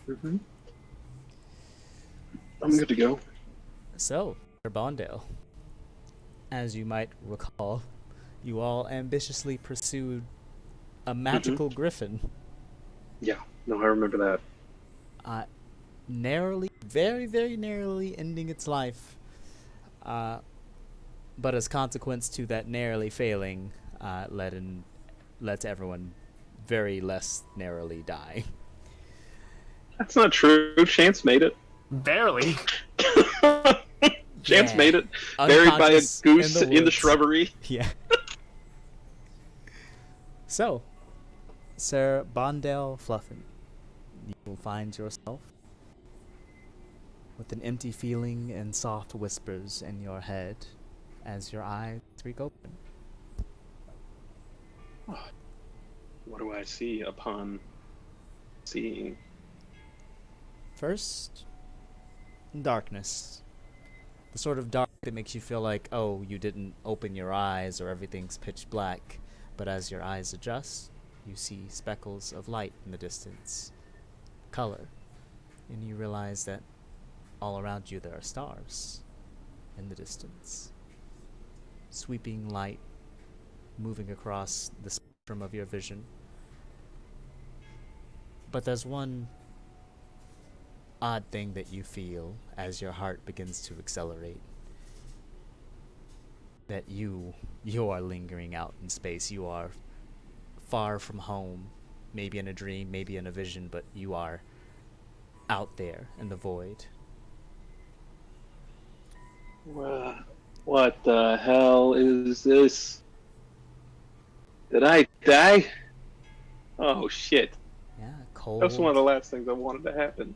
Mm-hmm. I'm good to go. So, Bondale, as you might recall, you all ambitiously pursued a Mm-hmm. magical griffin, Yeah. No, I remember that. uh, narrowly, very, very narrowly ending its life. Uh, but as consequence to that narrowly failing, lets everyone very less narrowly die. That's not true. Chance made it. Barely. Chance Yeah, made it. Buried by a unconscious in goose the in the woods. shrubbery. Yeah. So, Sir Bondale Fluffin, you will find yourself with an empty feeling and soft whispers in your head as your eyes creak open. What do I see upon seeing? First, darkness. The sort of dark that makes you feel like, oh, you didn't open your eyes or everything's pitch black. But as your eyes adjust, you see speckles of light in the distance, color, and you realize that all around you there are stars in the distance. Sweeping light moving across the spectrum of your vision. But there's one odd thing that you feel as your heart begins to accelerate. That you are lingering out in space. You are far from home, maybe in a dream, maybe in a vision, but you are out there in the void. What the hell is this? Did I die? Oh shit. Yeah, That's one of the cold, last things I wanted to happen.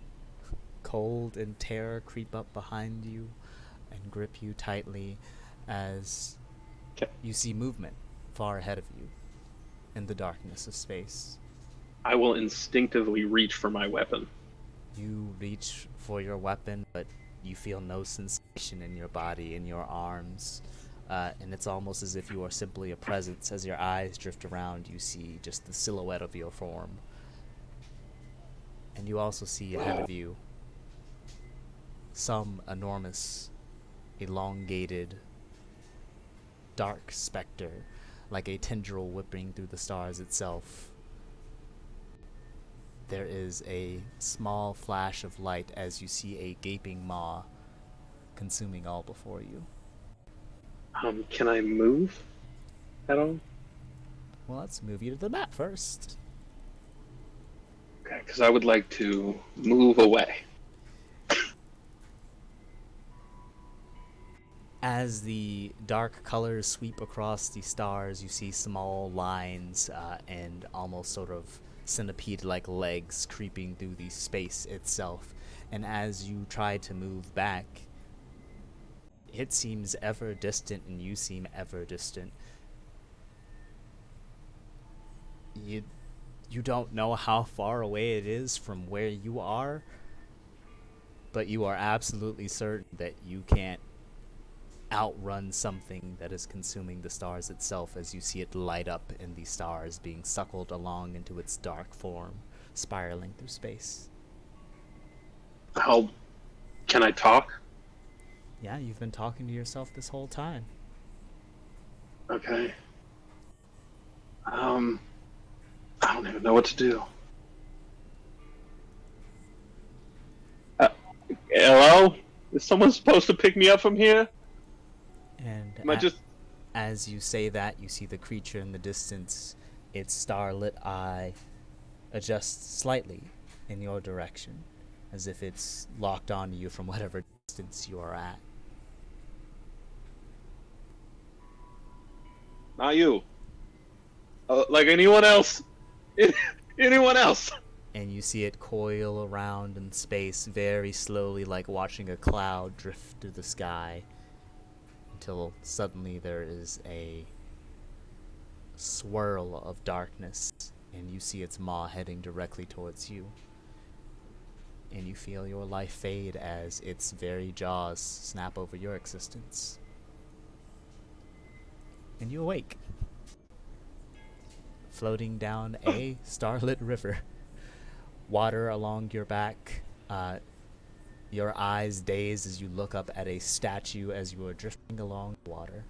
cold and terror creep up behind you and grip you tightly as Okay. you see movement far ahead of you in the darkness of space. I will instinctively reach for my weapon. You reach for your weapon, but you feel no sensation in your body, in your arms, and it's almost as if you are simply a presence. As your eyes drift around, you see just the silhouette of your form. And you also see ahead of you some enormous, elongated, dark specter, like a tendril whipping through the stars itself. There is a small flash of light as you see a gaping maw consuming all before you. Can I move at all? Well, let's move you to the map first. Okay, because I would like to move away. As the dark colors sweep across the stars, you see small lines and almost sort of centipede-like legs creeping through the space itself. And as you try to move back, it seems ever distant and you seem ever distant. You don't know how far away it is from where you are, but you are absolutely certain that you can't outrun something that is consuming the stars itself as you see it light up in the stars, being suckled along into its dark form, spiraling through space. How can I talk? Yeah, you've been talking to yourself this whole time. Okay. I don't even know what to do. Uh, Hello? Is someone supposed to pick me up from here? And Am I just... as you say that, you see the creature in the distance, its starlit eye adjusts slightly in your direction, as if it's locked onto you from whatever distance you are at. Not you. Like anyone else. Anyone else. And you see it coil around in space very slowly, like watching a cloud drift through the sky, until suddenly there is a swirl of darkness, and you see its maw heading directly towards you. And you feel your life fade as its very jaws snap over your existence. And you awake, floating down a starlit river water along your back. Your eyes dazed as you look up at a statue as you are drifting along the water.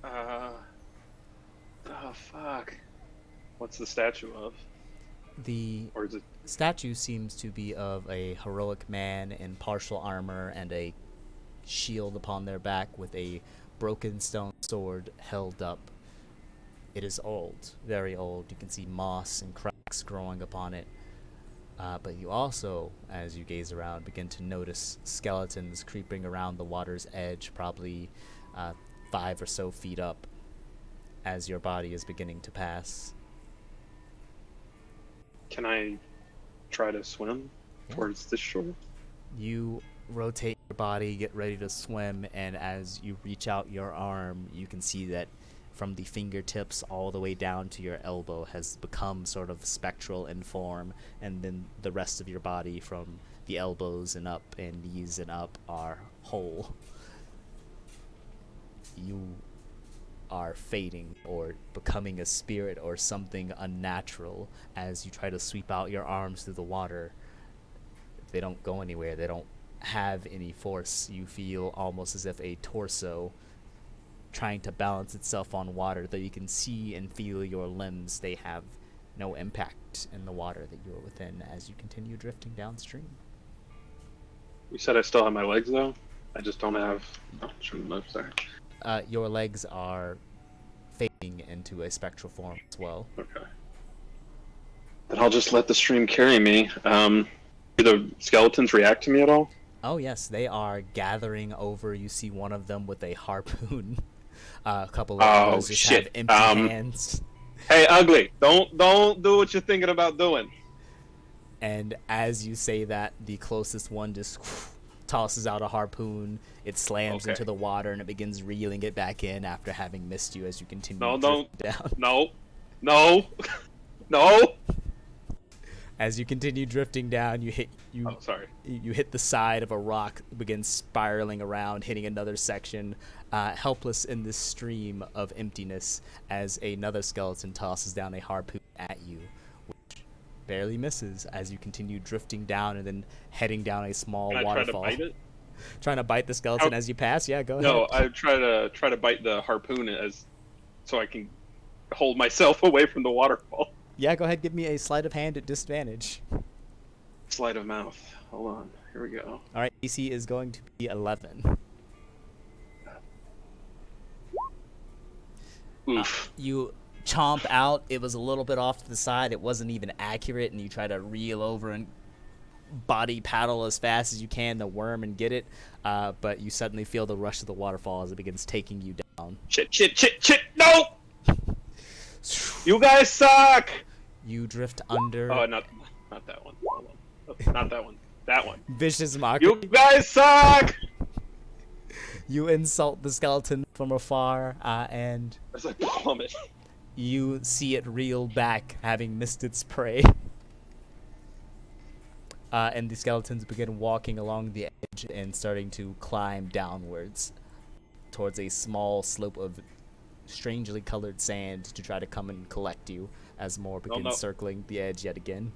Oh fuck. What's the statue of? The Or is it? statue seems to be of a heroic man in partial armor and a shield upon their back with a broken stone sword held up. It is old, very old. You can see moss and cracks growing upon it. But you also, as you gaze around, begin to notice skeletons creeping around the water's edge, probably 5 or so feet up, as your body is beginning to pass. Can I try to swim towards this shore? You rotate your body, get ready to swim, and as you reach out your arm, you can see that from the fingertips all the way down to your elbow has become sort of spectral in form, and then the rest of your body from the elbows and up and knees and up are whole. You are fading or becoming a spirit or something unnatural as you try to sweep out your arms through the water. They don't go anywhere. They don't have any force. You feel almost as if a torso trying to balance itself on water, though you can see and feel your limbs. They have no impact in the water that you are within as you continue drifting downstream. You said I still have my legs though? I just don't have... Oh, shouldn't move, sorry. Your legs are fading into a spectral form as well. Okay. Then I'll just let the stream carry me. Do the skeletons react to me at all? Oh yes, they are gathering over. You see one of them with a harpoon. A couple of others just have empty hands. Hey, ugly! Don't do what you're thinking about doing. And as you say that, the closest one just tosses out a harpoon. It slams into the water and it begins reeling it back in after having missed you as you continue drifting down. No. As you continue drifting down, you hit the side of a rock, begin spiraling around, hitting another section, helpless in this stream of emptiness as another skeleton tosses down a harpoon at you, which barely misses as you continue drifting down and then heading down a small waterfall. Try to bite it? Trying to bite the skeleton as you pass? Yeah, go ahead. No, I try to bite the harpoon so I can hold myself away from the waterfall. Yeah, go ahead. Give me a sleight of hand at disadvantage. Sleight of mouth. Hold on. Here we go. All right, DC is going to be 11. Oof. You chomp out. It was a little bit off to the side. It wasn't even accurate, and you try to reel over and body paddle as fast as you can the worm and get it, but you suddenly feel the rush of the waterfall as it begins taking you down. Shit! No! You guys suck! You drift under. Oh, not that one. Hold on. Not that one. That one. Vicious mockery. You guys suck! You insult the skeleton from afar, and As I plummet. you see it reel back, having missed its prey. And the skeletons begin walking along the edge and starting to climb downwards towards a small slope of strangely colored sand to try to come and collect you as more begins circling the edge yet again.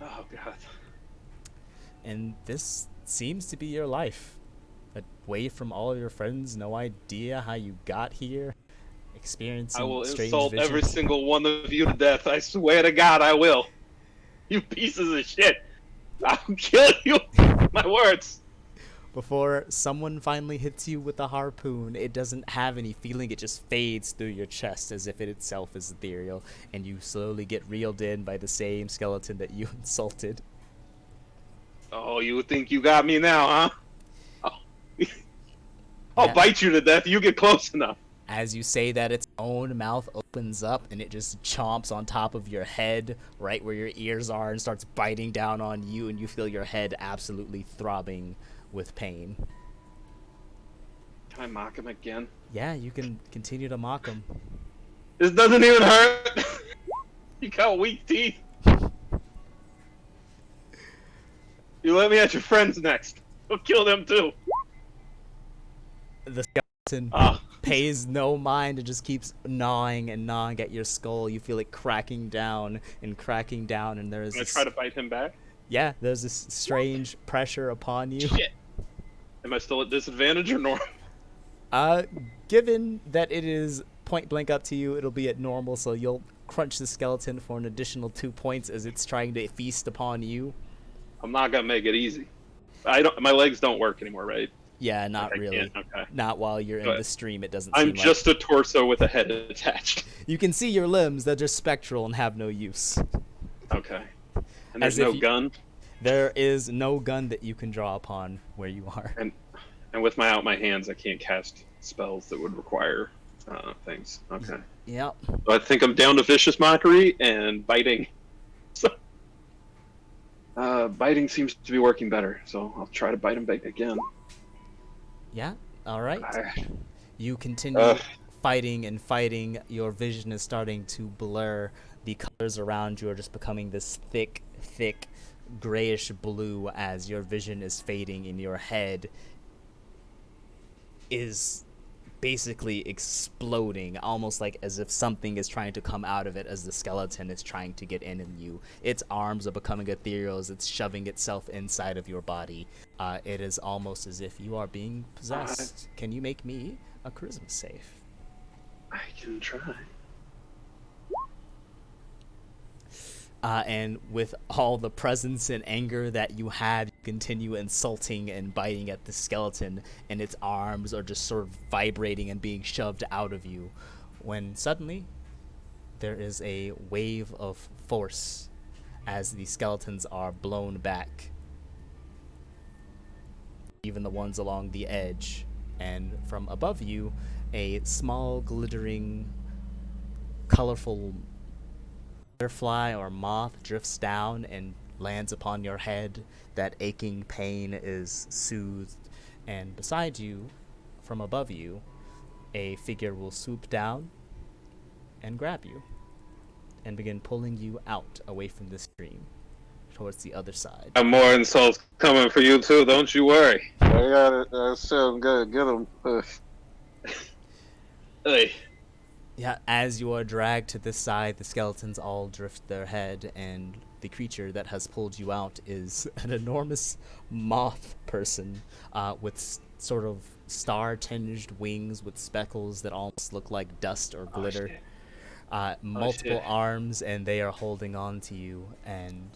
Oh, God. And this seems to be your life. Away from all of your friends, no idea how you got here, experiencing I will strange insult visions. every single one of you to death. I swear to God, I will. You pieces of shit. I'll kill you. My words. Before someone finally hits you with a harpoon, it doesn't have any feeling. It just fades through your chest as if it itself is ethereal, and you slowly get reeled in by the same skeleton that you insulted. Oh, you think you got me now, huh? I'll bite you to death. You get close enough. As you say that, its own mouth opens up and it just chomps on top of your head, right where your ears are, and starts biting down on you, and you feel your head absolutely throbbing with pain. Can I mock him again? Yeah, you can continue to mock him. This doesn't even hurt. You got weak teeth. You let me at your friends next. We'll kill them too. The skeleton pays no mind and just keeps gnawing and gnawing at your skull. You feel it cracking down, and there is I'm gonna this, try to bite him back. yeah, there's this strange pressure upon you. Shit. Am I still at disadvantage or normal? Given that it is point blank up to you, it'll be at normal, so you'll crunch the skeleton for an additional 2 points as it's trying to feast upon you. I'm not gonna make it easy. I don't. My legs don't work anymore, right? Yeah, not I really. can't, okay. Not while you're in Good. the stream. It doesn't. I'm seem just like... a torso with a head attached. You can see your limbs; they're just spectral and have no use. Okay. And there's As if no you- gun. There is no gun that you can draw upon where you are. And with my hands, I can't cast spells that would require things. Okay. Yep. So I think I'm down to vicious mockery and biting. So, biting seems to be working better, so I'll try to bite him back again. Yeah. All right. I- You continue fighting and fighting. Your vision is starting to blur. The colors around you are just becoming this thick grayish blue as your vision is fading, and your head is basically exploding, almost like as if something is trying to come out of it as the skeleton is trying to get in you. Its arms are becoming ethereal as it's shoving itself inside of your body. It is almost as if you are being possessed. Can you make me a charisma save? I can try. And with all the presence and anger that you have, you continue insulting and biting at the skeleton, and its arms are just sort of vibrating and being shoved out of you, when suddenly there is a wave of force as the skeletons are blown back, even the ones along the edge, and from above you, a small, glittering, colorful butterfly or moth drifts down and lands upon your head. That aching pain is soothed, and beside you, from above you, a figure will swoop down and grab you and begin pulling you out away from the stream towards the other side. Got more insults coming for you too. Don't you worry. I got it. I still gotta get them. Hey. Yeah, as you are dragged to this side, the skeletons all drift their head, and the creature that has pulled you out is an enormous moth person with sort of star-tinged wings with speckles that almost look like dust or glitter. Multiple arms, and they are holding on to you, and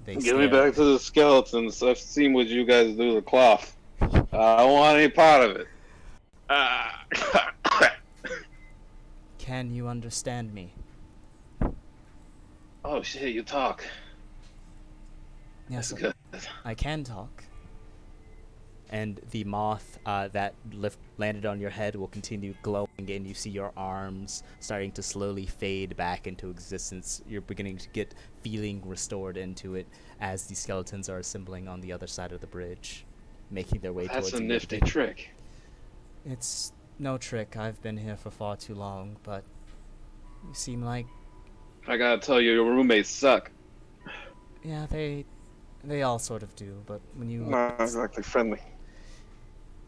they Give me back to the skeletons. I've seen what you guys do to the cloth. I don't want any part of it. Can you understand me? Oh shit, you talk. Yes, That's good. I can talk. And the moth that landed on your head will continue glowing, and you see your arms starting to slowly fade back into existence. You're beginning to get feeling restored into it as the skeletons are assembling on the other side of the bridge, making their way towards you. That's a nifty trick. It's no trick. I've been here for far too long, but you seem like... I gotta tell you, your roommates suck. Yeah, they all sort of do, but when you... Not exactly friendly.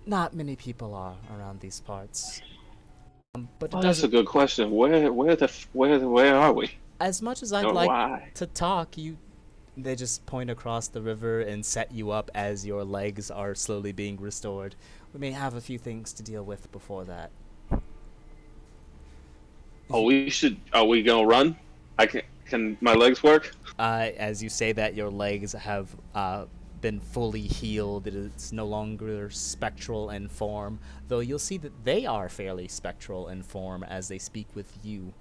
Not many people are around these parts. But Oh, that's a good question. Where are we? As much as I'd Or like why? to talk, they just point across the river and set you up as your legs are slowly being restored. We may have a few things to deal with before that. Oh, are we gonna run? Can my legs work? As you say that, your legs have been fully healed. It's no longer spectral in form, though you'll see that they are fairly spectral in form as they speak with you,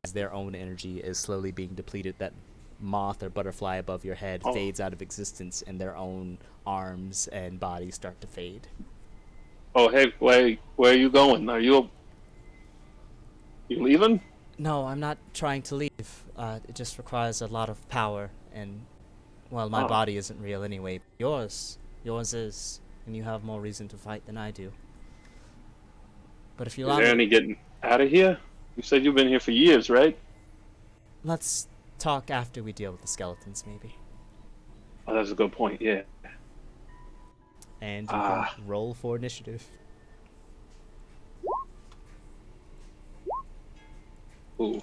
as their own energy is slowly being depleted. That moth or butterfly above your head fades out of existence, and their own arms and bodies start to fade. Oh, hey, where are you going? You leaving? No, I'm not trying to leave. It just requires a lot of power, and, well, my body isn't real anyway. Yours is, and you have more reason to fight than I do. But if you allow Is there any getting out of here? You said you've been here for years, right? Let's talk after we deal with the skeletons, maybe. Oh, that's a good point, yeah. And you can roll for initiative. Ooh.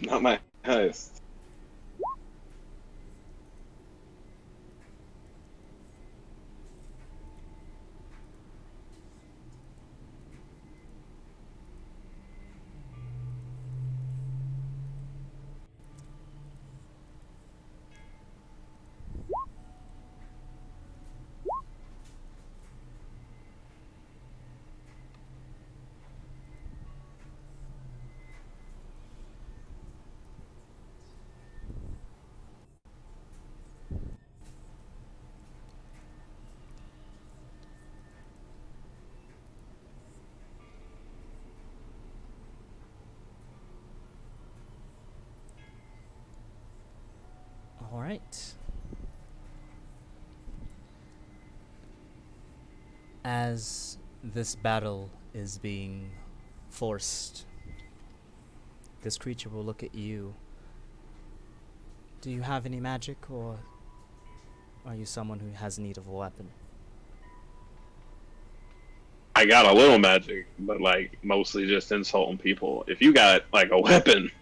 Not my highest. All right. As this battle is being forced, this creature will look at you. Do you have any magic, or are you someone who has need of a weapon? I got a little magic, but like mostly just insulting people. If you got like a weapon,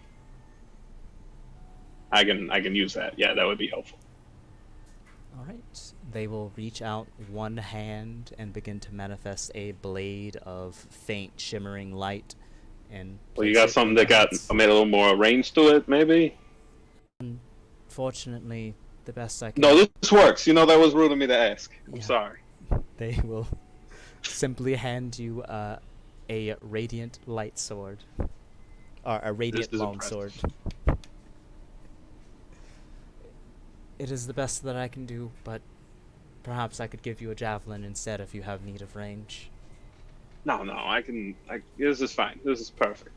I can use that. Yeah, that would be helpful. All right. They will reach out one hand and begin to manifest a blade of faint shimmering light. And Well, you got something that got made a little more range to it, maybe? Unfortunately, the best I can. No, this works. You know, that was rude of me to ask. I'm sorry. They will simply hand you a radiant light sword. Or a radiant long sword. It is the best that I can do, but perhaps I could give you a javelin instead if you have need of range. No, this is fine. This is perfect.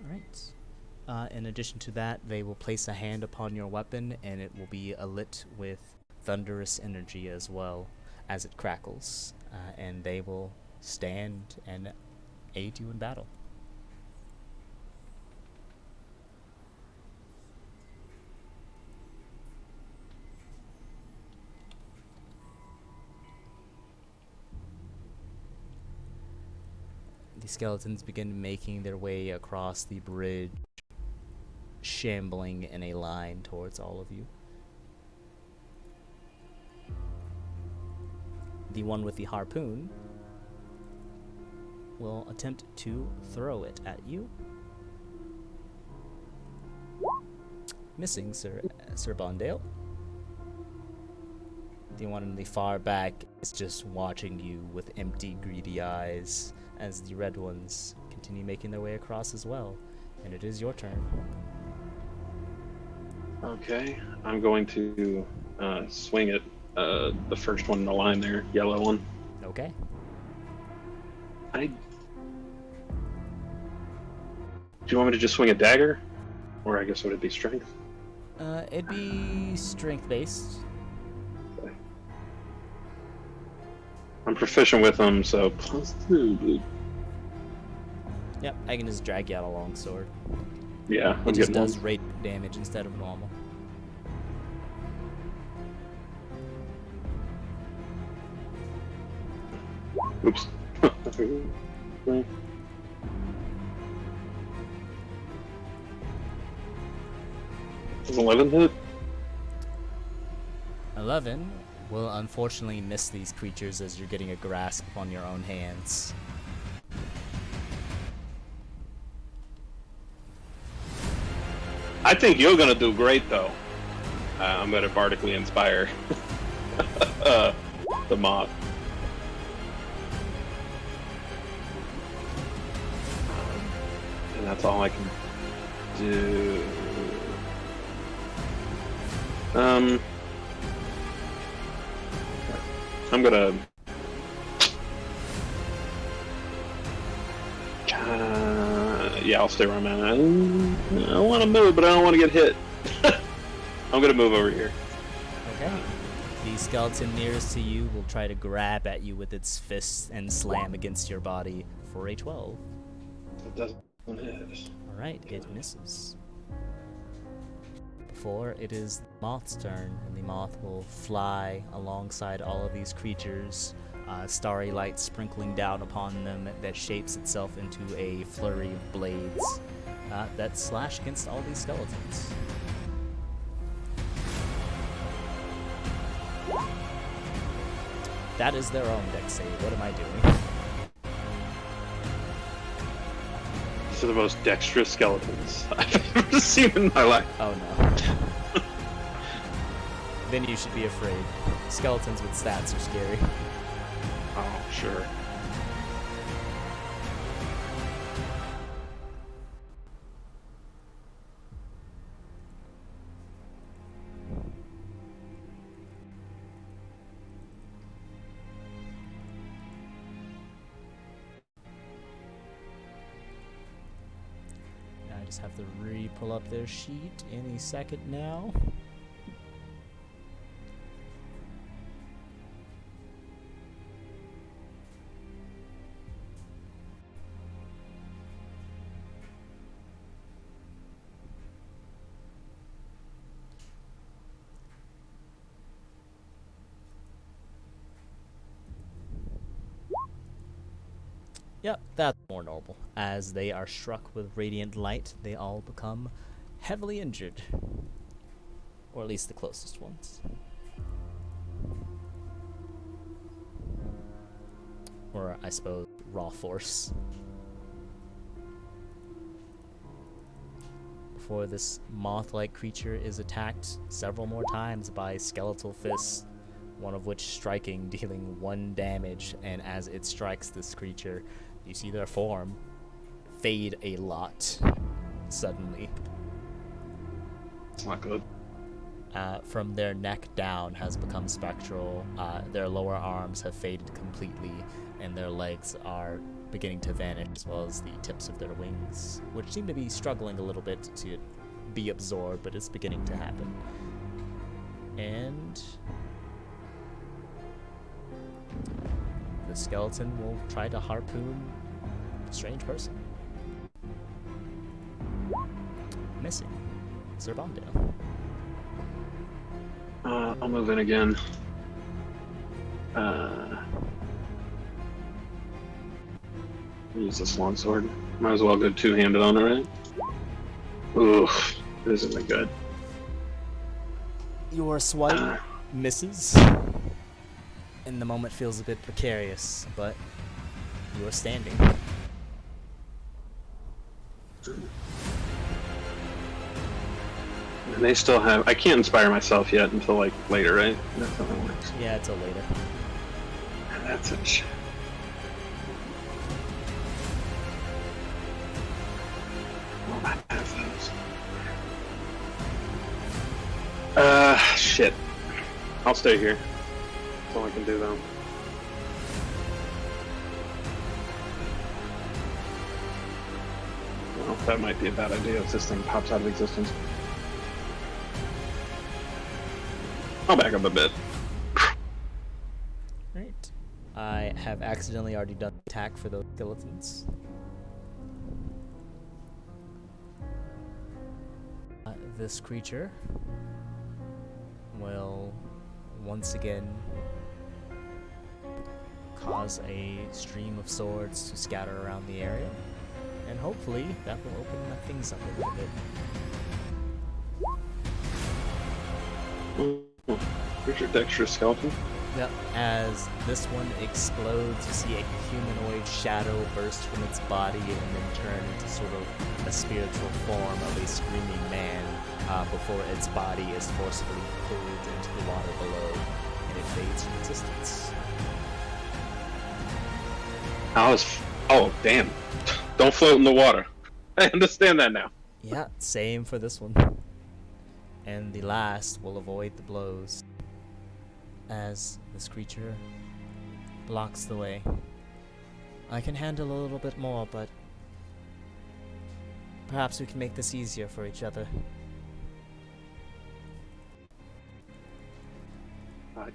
Alright. In addition to that, they will place a hand upon your weapon, and it will be lit with thunderous energy as well as it crackles. And they will stand and aid you in battle. The skeletons begin making their way across the bridge, shambling in a line towards all of you. The one with the harpoon will attempt to throw it at you. Missing, Sir Bondale. The one in the far back is just watching you with empty, greedy eyes as the red ones continue making their way across as well. And it is your turn. Okay, I'm going to swing at the first one in the line there, yellow one. Okay. Do you want me to just swing a dagger? Or I guess would it be strength? It'd be strength-based. Okay. I'm proficient with them, so +2. Yep, I can just drag you out a long sword. Yeah, I'm It just getting does one. radiant damage instead of normal. Oops. Does 11 hit? 11 will unfortunately miss these creatures as you're getting a grasp on your own hands. I think you're gonna do great, though. I'm gonna bardically inspire the moth. And that's all I can do. I'm gonna. Yeah, I'll stay where I'm at. I want to move, but I don't want to get hit. I'm gonna move over here. Okay. The skeleton nearest to you will try to grab at you with its fists and slam against your body for a 12. It doesn't hit. Alright, it misses. Before it is the moth's turn, and the moth will fly alongside all of these creatures starry light sprinkling down upon them that shapes itself into a flurry of blades that slash against all these skeletons. That is their own dex save. What am I doing? These are the most dexterous skeletons I've ever seen in my life. Oh no. Then you should be afraid. Skeletons with stats are scary. Oh, sure. Now I just have to re-pull up their sheet any second now. Yep, that's more normal. As they are struck with radiant light, they all become heavily injured. Or at least the closest ones. Or, I suppose, raw force. Before this moth-like creature is attacked several more times by skeletal fists, one of which striking, dealing 1 damage, and as it strikes this creature, you see their form fade a lot suddenly. It's not good. From their neck down has become spectral. Their lower arms have faded completely, and their legs are beginning to vanish, as well as the tips of their wings, which seem to be struggling a little bit to be absorbed, but it's beginning to happen. And the skeleton will try to harpoon the strange person. Missing. Sir Bondale. I'll move in again. Use this longsword. Might as well go two-handed on it, right? Oof, this isn't good. Your swipe misses, and the moment feels a bit precarious, but you are standing. And they still have... I can't inspire myself yet until, like, later, right? That's how that works. Yeah, until later. That's a shit. Oh, I have those. Shit. I'll stay here. That's all I can do, though. Well, that might be a bad idea if this thing pops out of existence. I'll back up a bit. Right. I have accidentally already done the attack for those skeletons. This creature will once again cause a stream of swords to scatter around the area, and hopefully that will open things up a little bit. Here's your dexterous skeleton. Yep. As this one explodes, you see a humanoid shadow burst from its body and then turn into sort of a spiritual form of a screaming man before its body is forcefully pulled into the water below, and it fades from existence. Oh, damn. Don't float in the water. I understand that now. Yeah, same for this one. And the last will avoid the blows as this creature blocks the way. I can handle a little bit more, but perhaps we can make this easier for each other.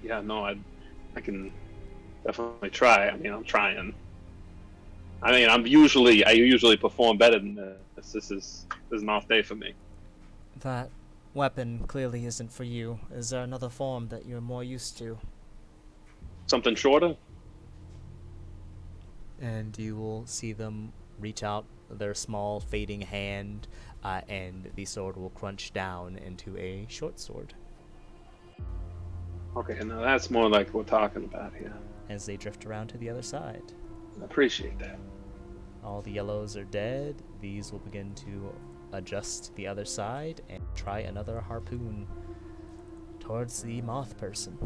Yeah, no, I can definitely try. I mean, I'm trying. I mean, I usually perform better than this. This is an off day for me. That weapon clearly isn't for you. Is there another form that you're more used to? Something shorter? and you will see them reach out their small fading hand, and the sword will crunch down into a short sword Okay, now that's more like what we're talking about here. as they drift around to the other side. I appreciate that. All the yellows are dead. These will begin to adjust to the other side and try another harpoon towards the moth person.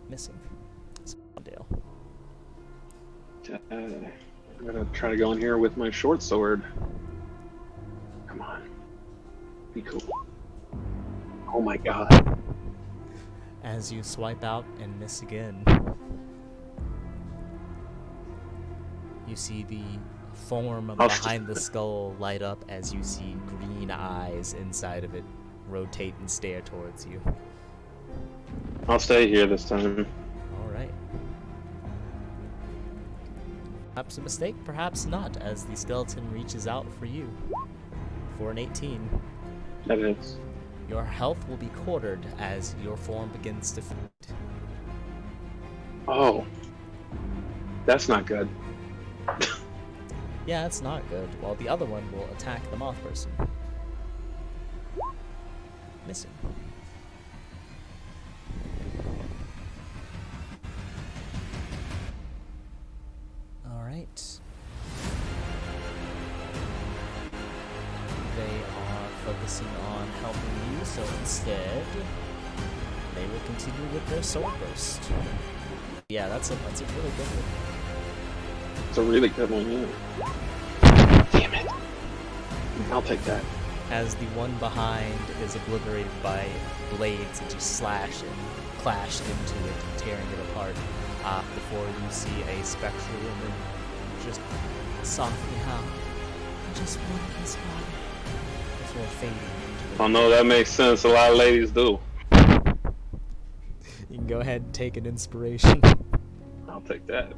Missing. It's Bondale. I'm gonna try to go in here with my short sword. Come on. Be cool. Oh my god. As you swipe out and miss again, you see the form behind the skull light up as you see green eyes inside of it rotate and stare towards you. I'll stay here this time. Alright. Perhaps a mistake, perhaps not, as the skeleton reaches out for you. For an 18. That is. Your health will be quartered as your form begins to fade. Oh. That's not good. Yeah, it's not good, while the other one will attack the moth person. Missing. Alright. They are focusing on helping you, so instead, they will continue with their sword burst. Yeah, that's a really good one. It's a really good one, yeah. Damn it. I'll take that. As the one behind is obliterated by blades that just slash and clash into it, tearing it apart, before you see a spectral woman just softly howl, "I just wanted his body," before fading into the... Oh no, that makes sense. A lot of ladies do. You can go ahead and take an inspiration. I'll take that.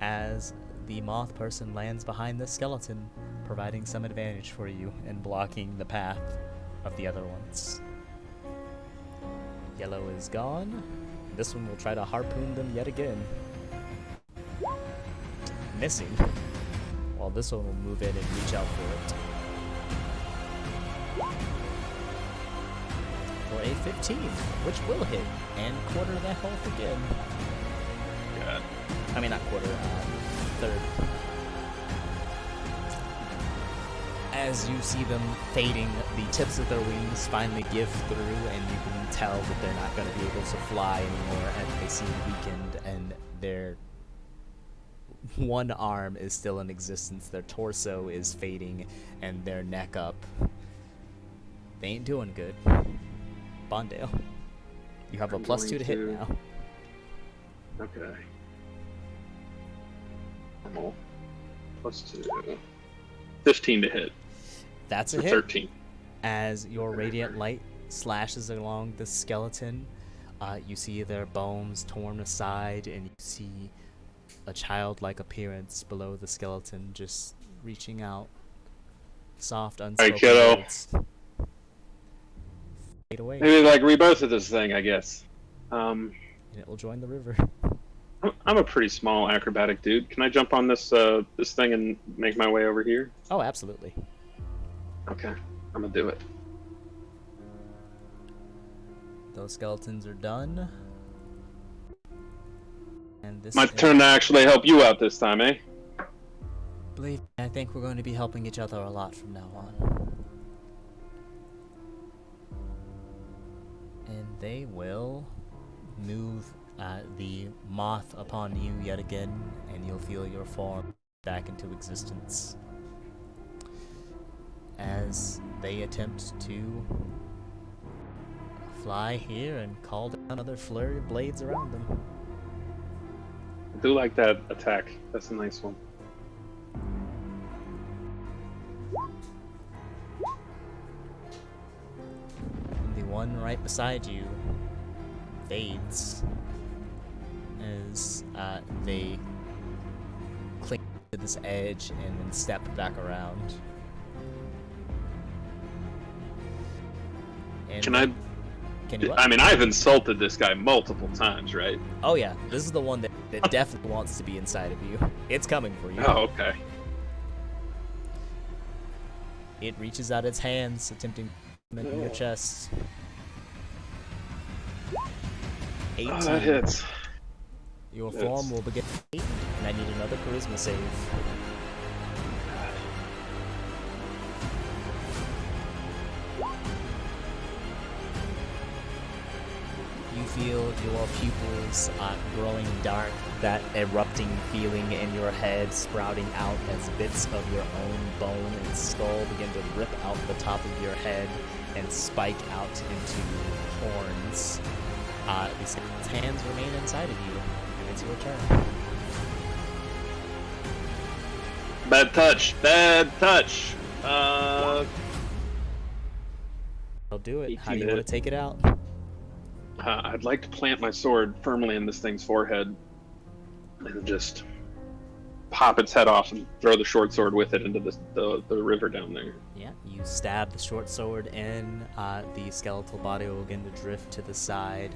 As the moth person lands behind the skeleton, providing some advantage for you and blocking the path of the other ones. Yellow is gone. This one will try to harpoon them yet again. Missing. While this one will move in and reach out for it. For a 15, which will hit, and quarter the health again. God. I mean, not quarter, third. As you see them fading, the tips of their wings finally give through, and you can tell that they're not going to be able to fly anymore, and they seem weakened, and their one arm is still in existence, their torso is fading, and their neck up. They ain't doing good. Bondale, you have a +2 to hit now. Okay. Normal. +2. 15 to hit. That's a For hit. 13. As your radiant light slashes along the skeleton, you see their bones torn aside, and you see a childlike appearance below the skeleton, just reaching out. Soft, unspoken kiddo. words. Fade away, Maybe like rebirth of this thing, I guess. and it will join the river. I'm a pretty small acrobatic dude. Can I jump on this this thing and make my way over here? Oh, absolutely. Okay, I'm gonna do it. Those skeletons are done. And this My turn to actually help you out this time, eh? Believe me, I think we're going to be helping each other a lot from now on. And they will move the moth upon you yet again, and you'll feel your form back into existence as they attempt to fly here and call down another flurry of blades around them. I do like that attack. That's a nice one. And the one right beside you fades as they cling to this edge and then step back around. And Can I Can you what? I mean, I've insulted this guy multiple times, right? Oh yeah, this is the one that definitely wants to be inside of you. It's coming for you. Oh, okay. It reaches out its hands, attempting to in your chest. 18. Oh, that hits. Your form will begin, and I need another charisma save. You feel your pupils growing dark, that erupting feeling in your head sprouting out as bits of your own bone and skull begin to rip out the top of your head and spike out into horns. These hands remain inside of you, and it's your turn. Bad touch. Bad touch. I'll do it. How do you want to take it out? I'd like to plant my sword firmly in this thing's forehead and just pop its head off and throw the short sword with it into the river down there. Yeah, you stab the short sword in. The skeletal body will begin to drift to the side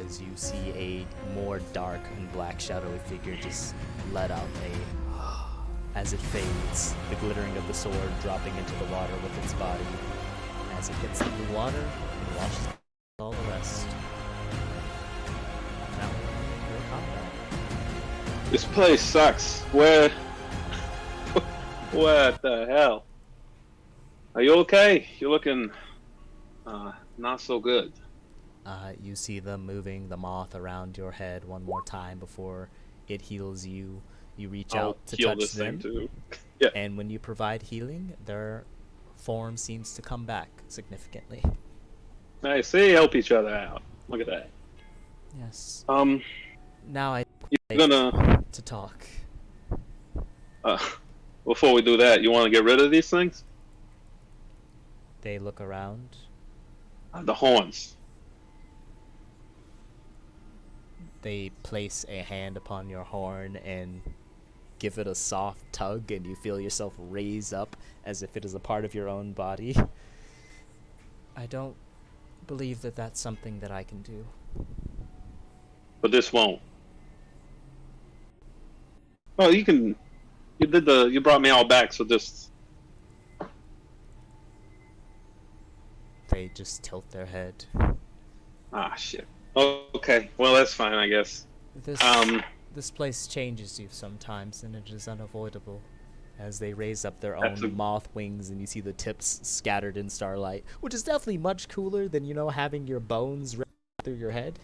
as you see a more dark and black shadowy figure just let out as it fades, the glittering of the sword dropping into the water with its body. As it hits the water, it washes all the rest. Now we're in combat. This place sucks. Where? What the hell? Are you okay? You're looking not so good. You see them moving the moth around your head one more time before it heals you. You reach out to heal touch this them, thing too. Yeah. and when you provide healing, their form seems to come back significantly. I see. Help each other out. Look at that. Yes. Now Now I you're gonna to talk. before we do that, you want to get rid of these things? They look around. The horns. They place a hand upon your horn and give it a soft tug, and you feel yourself raise up as if it is a part of your own body. I don't believe that that's something that I can do. But this won't. Well, you can. You brought me all back, so just. They just tilt their head. Ah, shit. Okay, well that's fine, I guess. This place changes you sometimes, and it is unavoidable. As they raise up their That's own moth wings, and you see the tips scattered in starlight, which is definitely much cooler than, having your bones rip through your head.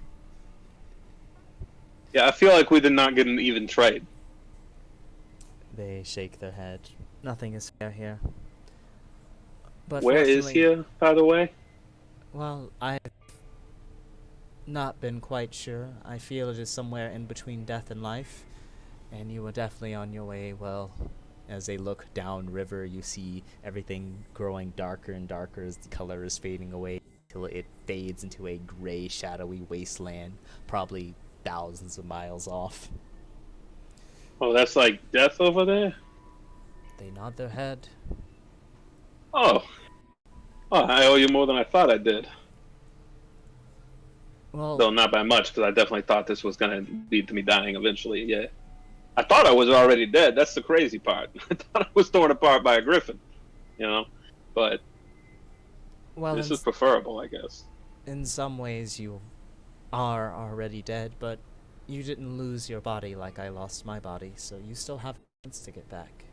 Yeah, I feel like we did not get an even trade. They shake their head. Nothing is fair here. But Where is fortunately- here, by the way? Well, I've not been quite sure. I feel it is somewhere in between death and life, and you are definitely on your way. Well, as they look downriver, you see everything growing darker and darker as the color is fading away until it fades into a gray, shadowy wasteland, probably thousands of miles off. Oh, that's like death over there? They nod their head. Oh, I owe you more than I thought I did. Well, Though not by much, because I definitely thought this was going to lead to me dying eventually, yeah. I thought I was already dead. That's the crazy part. I thought I was torn apart by a griffin, But this is preferable, I guess. in some ways you are already dead, but you didn't lose your body like I lost my body, so you still have a chance to get back.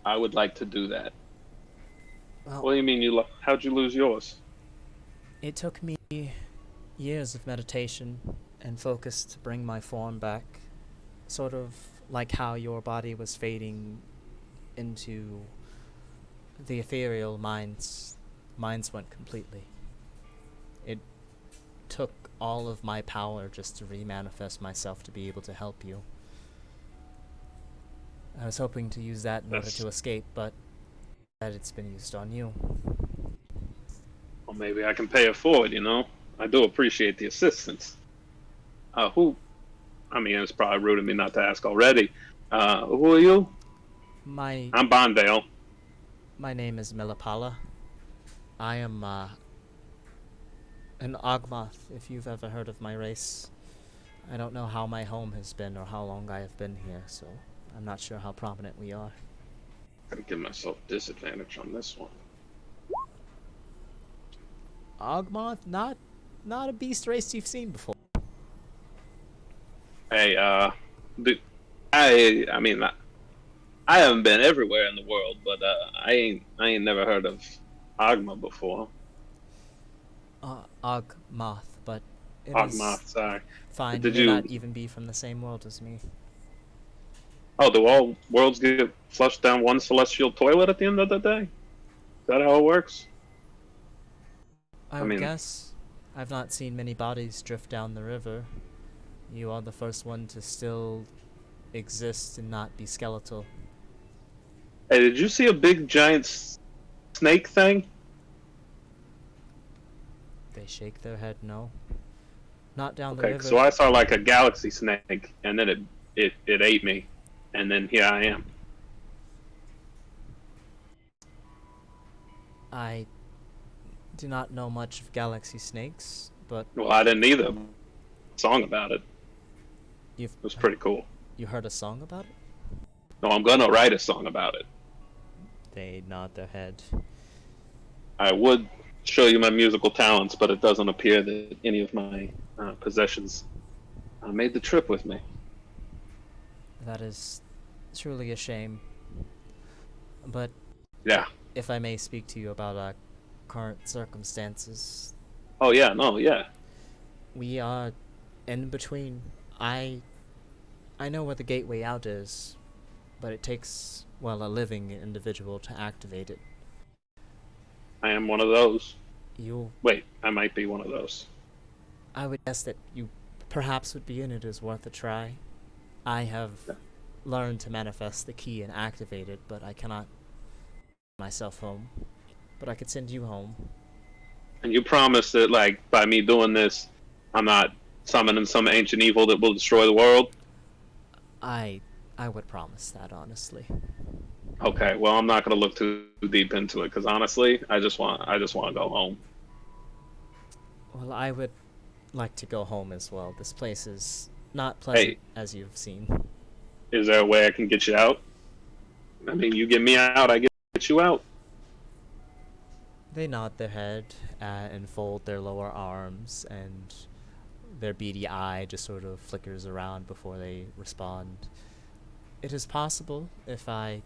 I would like to do that. Well, What do you mean how'd you lose yours? it took me years of meditation and focus to bring my form back, sort of like how your body was fading into the ethereal. Mine's went completely. It took all of my power just to remanifest myself to be able to help you. I was hoping to use that in order to escape, but that it's been used on you. Well, maybe I can pay it forward, I do appreciate the assistance. It's probably rude of me not to ask already. Who are you? My I'm Bondale. name is Milipala. I am an Ogmoth, if you've ever heard of my race. I don't know how my home has been or how long I have been here, so I'm not sure how prominent we are. Gotta give myself disadvantage on this one. Ogmoth, not a beast race you've seen before. Hey, I mean, I haven't been everywhere in the world, but I ain't never heard of Agma before. Ogmoth, but it is Agma, sorry. fine. You Did may you? not even be from the same world as me. Oh, do all worlds get flushed down one celestial toilet at the end of the day? Is that how it works? I I would mean, guess. I've not seen many bodies drift down the river. You are the first one to still exist and not be skeletal. hey, did you see a big giant snake thing? They shake their head no. Not down the Okay, so river. I saw like a galaxy snake, and then it ate me, and then here I am. I do not know much of galaxy snakes, but Well, I didn't either. Song about it. you've It was pretty cool. you heard a song about it? No, I'm gonna write a song about it. They nod their head. I would show you my musical talents, but it doesn't appear that any of my possessions made the trip with me. That is truly a shame. But Yeah. if I may speak to you about our current circumstances, Oh yeah. No. Yeah. we are in between. I know where the gateway out is, but it takes, well, a living individual to activate it. I am one of those. You, Wait, I might be one of those. I would guess that you perhaps would be in it is worth a try. I have Yeah. learned to manifest the key and activate it, but I cannot myself home. But I could send you home. And you promise that, like, by me doing this, I'm not summoning some ancient evil that will destroy the world. I I would promise that, honestly. Okay. Well, I'm not gonna look too deep into it because honestly, I just want to go home. Well, I would like to go home as well. This place is not Hey, pleasant, as you've seen. is there a way I can get you out? I mean, you get me out, I get you out. They nod their head and fold their lower arms, and their beady eye just sort of flickers around before they respond. It is possible if I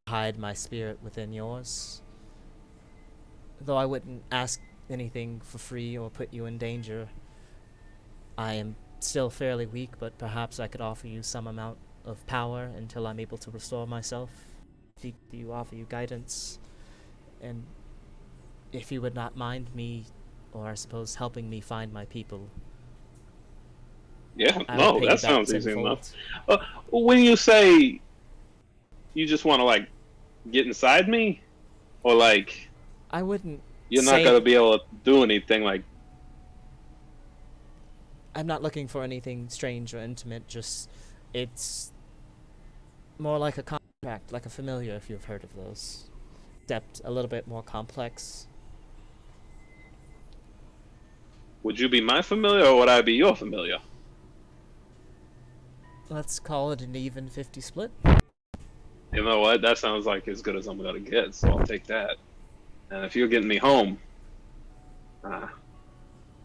hide my spirit within yours. Though I wouldn't ask anything for free or put you in danger. I am still fairly weak, but perhaps I could offer you some amount of power until I'm able to restore myself. Offer you guidance, and if you would not mind me, or I suppose helping me find my people, Yeah. I would No, pay you that back sounds easy tenfold. enough. When you say you just want to like get inside me, or like I wouldn't you're not say gonna be able to do anything, like I'm not looking for anything strange or intimate, just it's more like a contract, like a familiar, if you've heard of those. Except a little bit more complex. would you be my familiar or would I be your familiar? Let's call it an even 50 split. You know what? That sounds like as good as I'm gonna get, so I'll take that. And if you're getting me home, uh,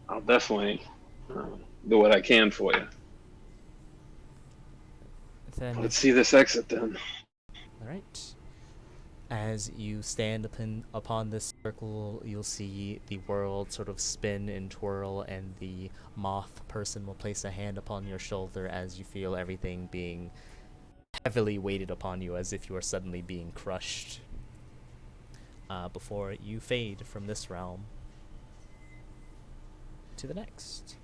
I'll definitely uh, do what I can for you. Then, Let's see this exit then. alright. As you stand upon this circle, you'll see the world sort of spin and twirl, and the moth person will place a hand upon your shoulder as you feel everything being heavily weighted upon you as if you are suddenly being crushed. Before you fade from this realm to the next.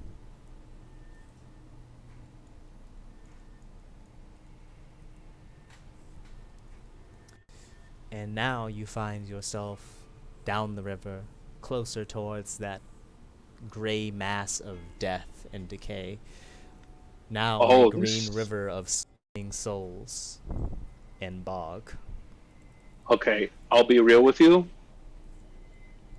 And now you find yourself down the river, closer towards that gray mass of death and decay. Now Oh, the green river of sleeping souls and bog. Okay, I'll be real with you.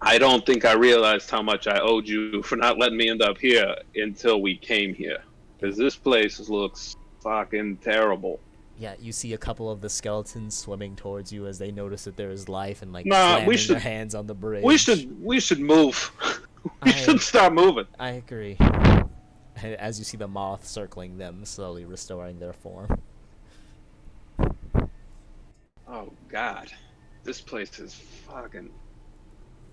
I don't think I realized how much I owed you for not letting me end up here until we came here. Because this place looks fucking terrible. Yeah, you see a couple of the skeletons swimming towards you as they notice that there is life and like Nah, slamming their hands on the bridge. we should move. we I should start moving. I agree. As you see the moth circling them, slowly restoring their form. Oh God, this place is fucking.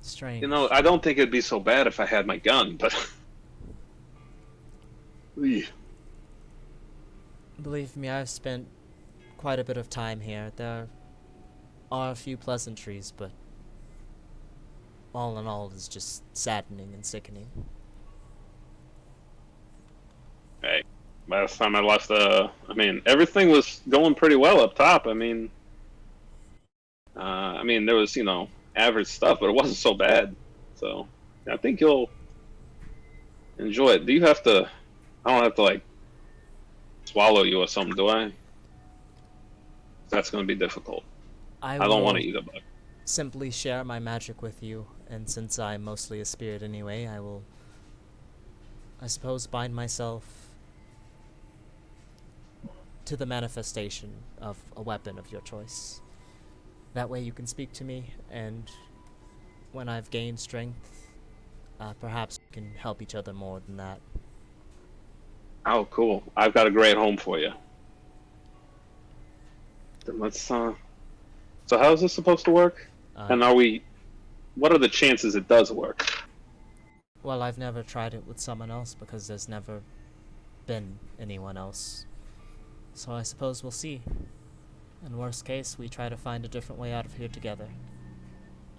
Strange. You know, I don't think it'd be so bad if I had my gun, but. Believe me, I've spent quite a bit of time here. There are a few pleasantries, but all in all, it's just saddening and sickening. Hey, last time I left, I mean, everything was going pretty well up top. I mean, there was, average stuff, but it wasn't so bad. So, I think you'll enjoy it. Do you have to? I don't have to like swallow you or something, do I? That's going to be difficult. I don't want to eat a bug. Simply share my magic with you, and since I'm mostly a spirit anyway, I will, I suppose, bind myself to the manifestation of a weapon of your choice. That way you can speak to me, and when I've gained strength, perhaps we can help each other more than that. Oh, cool. I've got a great home for you. Then let's, so how is this supposed to work? And what are the chances it does work? Well, I've never tried it with someone else because there's never been anyone else. So I suppose we'll see. In worst case, we try to find a different way out of here together.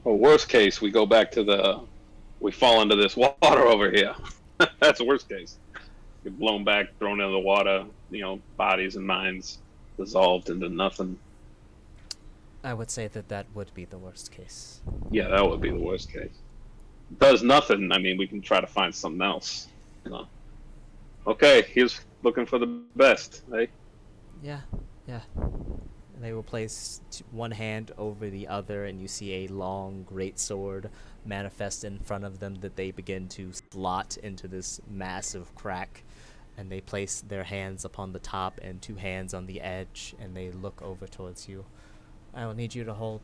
Well, worst case, we go back to we fall into this water over here. That's the worst case. Get blown back, thrown into the water, bodies and minds dissolved into nothing. I would say that would be the worst case. Yeah, that would be the worst case. Does nothing, we can try to find something else. Okay, here's looking for the best, eh? Yeah. They will place one hand over the other, and you see a long, great sword manifest in front of them that they begin to slot into this massive crack. And they place their hands upon the top and two hands on the edge, and they look over towards you. I will need you to hold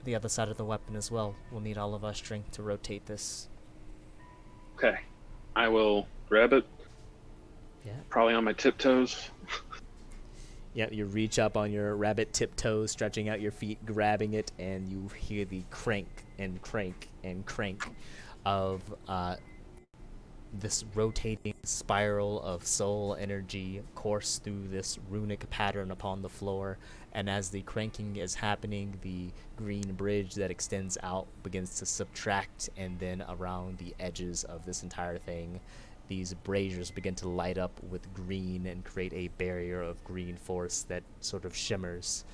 the other side of the weapon as well. We'll need all of our strength to rotate this. Okay. I will grab it. Yeah. Probably on my tiptoes. Yeah, you reach up on your rabbit tiptoes, stretching out your feet, grabbing it, and you hear the crank and crank and crank of this rotating spiral of soul energy course through this runic pattern upon the floor. And as the cranking is happening, the green bridge that extends out begins to subtract, and then around the edges of this entire thing, these braziers begin to light up with green and create a barrier of green force that sort of shimmers.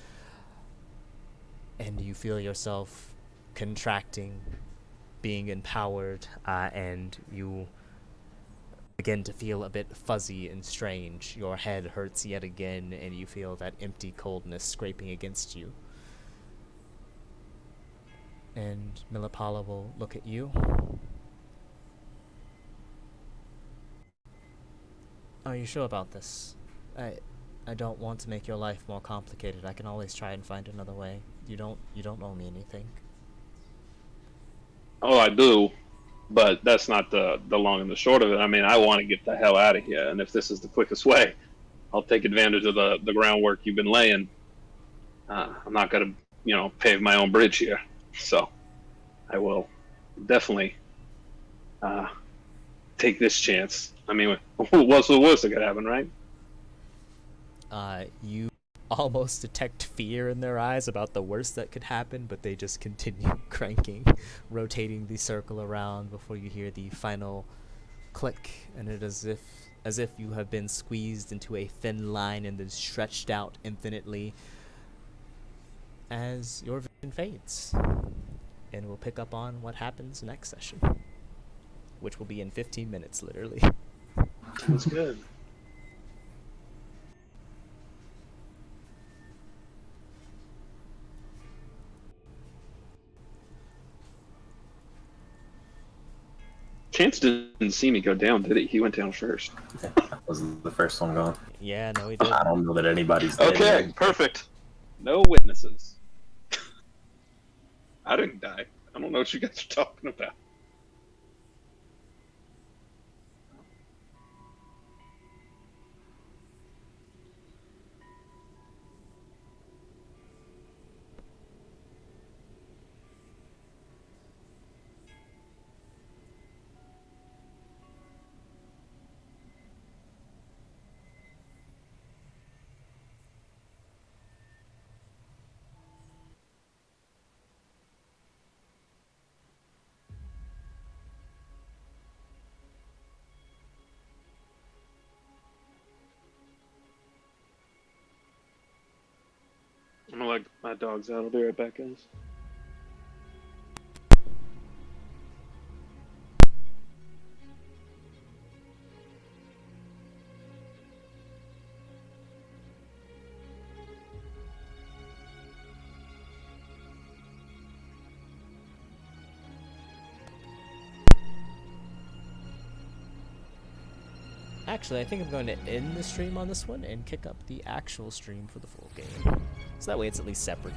And you feel yourself contracting, being empowered, and you begin to feel a bit fuzzy and strange. Your head hurts yet again, and you feel that empty coldness scraping against you. And Millipala will look at you. Are you sure about this? I don't want to make your life more complicated. I can always try and find another way. You don't owe me anything. Oh, I do, but that's not the long and the short of it. I want to get the hell out of here, and if this is the quickest way, I'll take advantage of the groundwork you've been laying. I'm not going to, pave my own bridge here, so I will definitely take this chance. What's the worst that could happen, right? You almost detect fear in their eyes about the worst that could happen, but they just continue cranking, rotating the circle around before you hear the final click, and it is as if you have been squeezed into a thin line and then stretched out infinitely as your vision fades. And we'll pick up on what happens next session, which will be in 15 minutes, literally. That's good. Chance didn't see me go down, did he? He went down first. I was the first one gone. Yeah, no, he did. I don't know that anybody's dead Okay, yet. perfect. No witnesses. I didn't die. I don't know what you guys are talking about. I'm gonna let my dogs out. I'll be right back, guys. Actually, I think I'm going to end the stream on this one and kick up the actual stream for the full game. So that way it's at least separate.